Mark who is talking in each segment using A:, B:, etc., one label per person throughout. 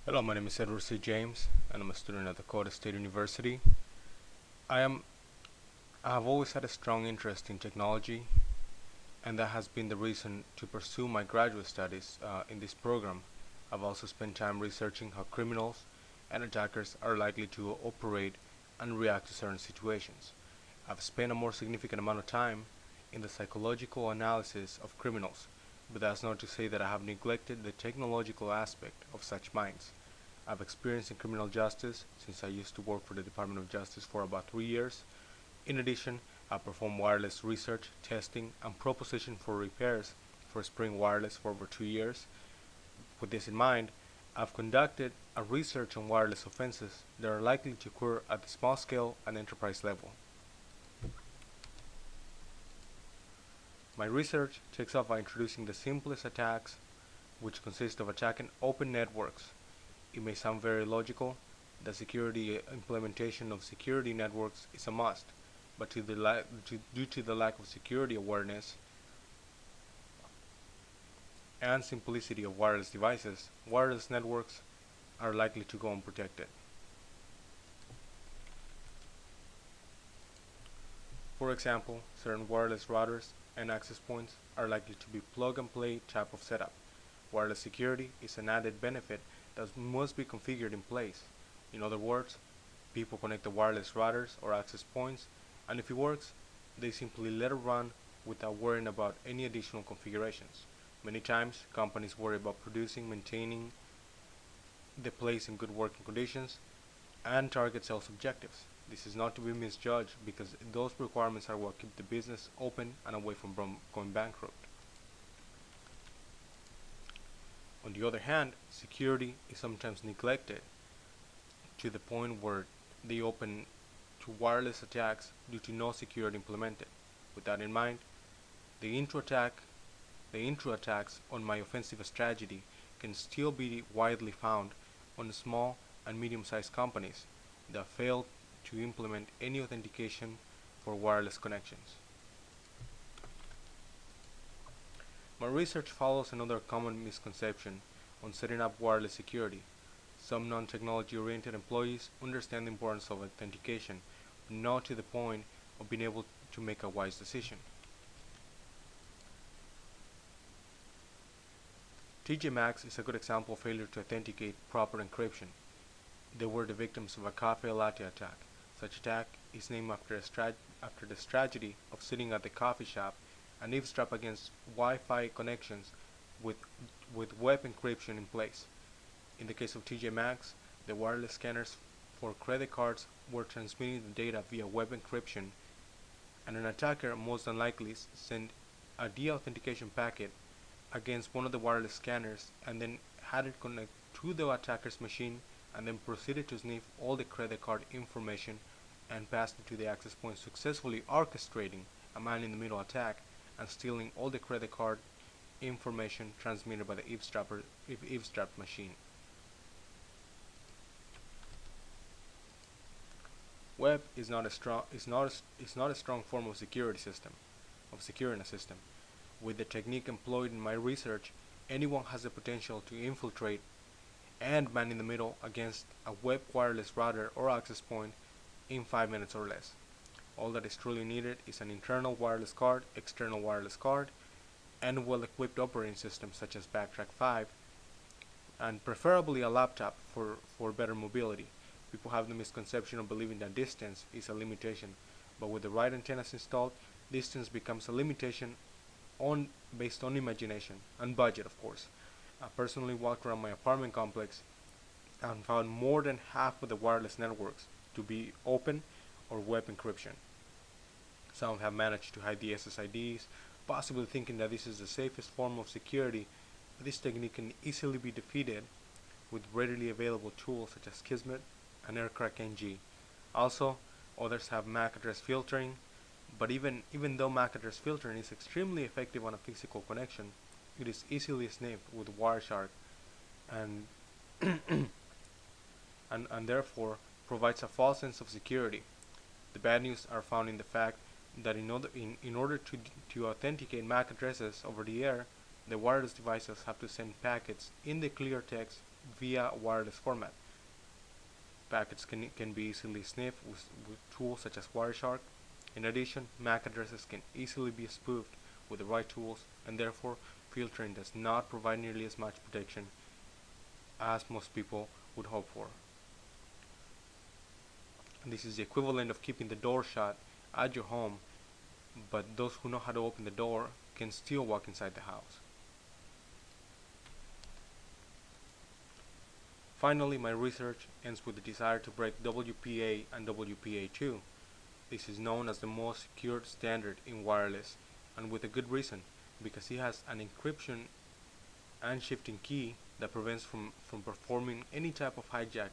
A: Hello, my name is Edward C. James, and I'm a student at Dakota State University. I am I have always had a strong interest in technology, and that has been the reason to pursue my graduate studies in this program. I've also spent time researching how criminals and attackers are likely to operate and react to certain situations. I've spent a more significant amount of time in the psychological analysis of criminals, but that's not to say that I have neglected the technological aspect of such minds. I've experienced in criminal justice since I used to work for the Department of Justice for about 3 years. In addition, I perform wireless research, testing, and proposition for repairs for Spring Wireless for over 2 years. With this in mind, I've conducted a research on wireless offenses that are likely to occur at the small scale and enterprise level. My research takes off by introducing the simplest attacks, which consist of attacking open networks. It may sound very logical. The security implementation of security networks is a must, but due to the lack of security awareness and simplicity of wireless devices, wireless networks are likely to go unprotected. For example, certain wireless routers and access points are likely to be plug-and-play type of setup. Wireless security is an added benefit that must be configured in place. In other words, people connect the wireless routers or access points, and if it works, they simply let it run without worrying about any additional configurations. Many times, companies worry about producing, maintaining the place in good working conditions, and target sales objectives. This is not to be misjudged because those requirements are what keep the business open and away from going bankrupt. On the other hand, security is sometimes neglected to the point where they open to wireless attacks due to no security implemented. With that in mind, the intro attack, the intro attacks on my offensive strategy can still be widely found on small and medium-sized companies that fail to implement any authentication for wireless connections. My research follows another common misconception on setting up wireless security. Some non-technology oriented employees understand the importance of authentication, but not to the point of being able to make a wise decision. TJ Maxx is a good example of failure to authenticate proper encryption. They were the victims of a cafe latte attack. Such attack is named after the tragedy of sitting at the coffee shop and eavesdrop against Wi-Fi connections with, with web encryption in place. In the case of TJ Maxx, the wireless scanners for credit cards were transmitting the data via web encryption, and an attacker most unlikely sent a deauthentication packet against one of the wireless scanners and then had it connect to the attacker's machine and then proceeded to sniff all the credit card information and passed it to the access point, successfully orchestrating a man-in-the-middle attack and stealing all the credit card information transmitted by the eavesdrop machine. Web is not a strong form of securing a system. With the technique employed in my research, anyone has the potential to infiltrate and man in the middle against a web wireless router or access point in 5 minutes or less. All that is truly needed is an internal wireless card, external wireless card, and well-equipped operating systems such as Backtrack 5, and preferably a laptop for better mobility. People have the misconception of believing that distance is a limitation, but with the right antennas installed, distance becomes a limitation based on imagination and budget, of course. I personally walked around my apartment complex and found more than half of the wireless networks to be open or web encryption. Some have managed to hide the SSIDs, possibly thinking that this is the safest form of security, but this technique can easily be defeated with readily available tools such as Kismet and AirCrack NG. Also, others have MAC address filtering, but even though MAC address filtering is extremely effective on a physical connection, it is easily sniffed with Wireshark and and therefore provides a false sense of security. The bad news are found in the fact that in order to authenticate MAC addresses over the air, The wireless devices have to send packets in the clear text via wireless format. Packets can be easily sniffed with tools such as Wireshark. In addition, MAC addresses can easily be spoofed with the right tools, and therefore filtering does not provide nearly as much protection as most people would hope for. And this is the equivalent of keeping the door shut at your home, but those who know how to open the door can still walk inside the house. Finally, my research ends with the desire to break WPA and WPA2. This is known as the most secured standard in wireless, and with a good reason, because it has an encryption and shifting key that prevents from performing any type of hijack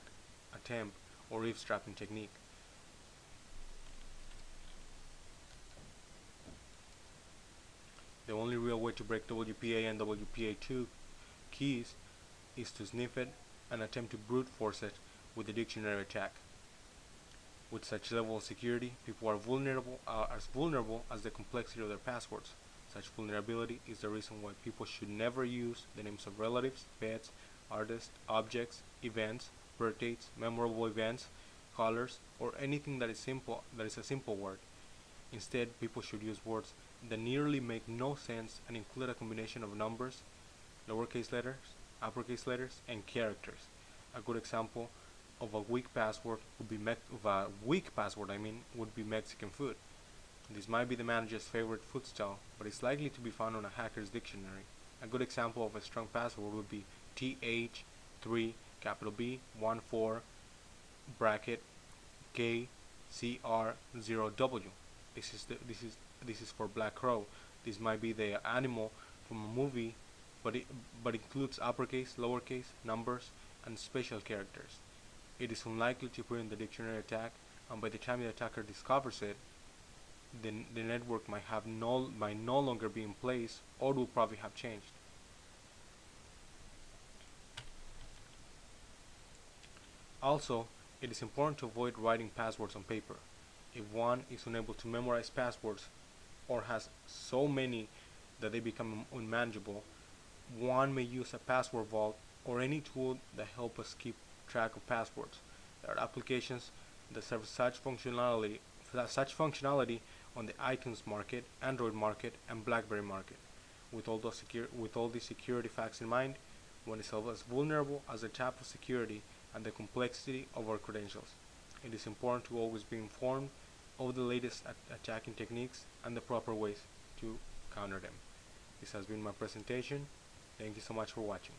A: attempt or eavesdropping technique. The only real way to break WPA and WPA2 keys is to sniff it and attempt to brute force it with a dictionary attack. With such level of security, people are as vulnerable as the complexity of their passwords. Such vulnerability is the reason why people should never use the names of relatives, pets, artists, objects, events, birth dates, memorable events, colors, or anything that is a simple word. Instead, people should use words that nearly make no sense and include a combination of numbers, lowercase letters, uppercase letters, and characters. A good example of a weak password would be Mexican food. This might be the manager's favorite food style, but it's likely to be found on a hacker's dictionary. A good example of a strong password would be TH3 capital B 14 bracket KCR0W. This is for Black Crow. This might be the animal from a movie, but includes uppercase, lowercase, numbers, and special characters. It is unlikely to appear in the dictionary attack, and by the time the attacker discovers it, the network might no longer be in place, or will probably have changed. Also, it is important to avoid writing passwords on paper. If one is unable to memorize passwords, or has so many that they become unmanageable, one may use a password vault or any tool that help us keep track of passwords. There are applications that serve such functionality on the iTunes market, Android market, and BlackBerry market. With all these security facts in mind, one is as vulnerable as the type of security and the complexity of our credentials. It is important to always be informed of the latest attacking techniques and the proper ways to counter them. This has been my presentation. Thank you so much for watching.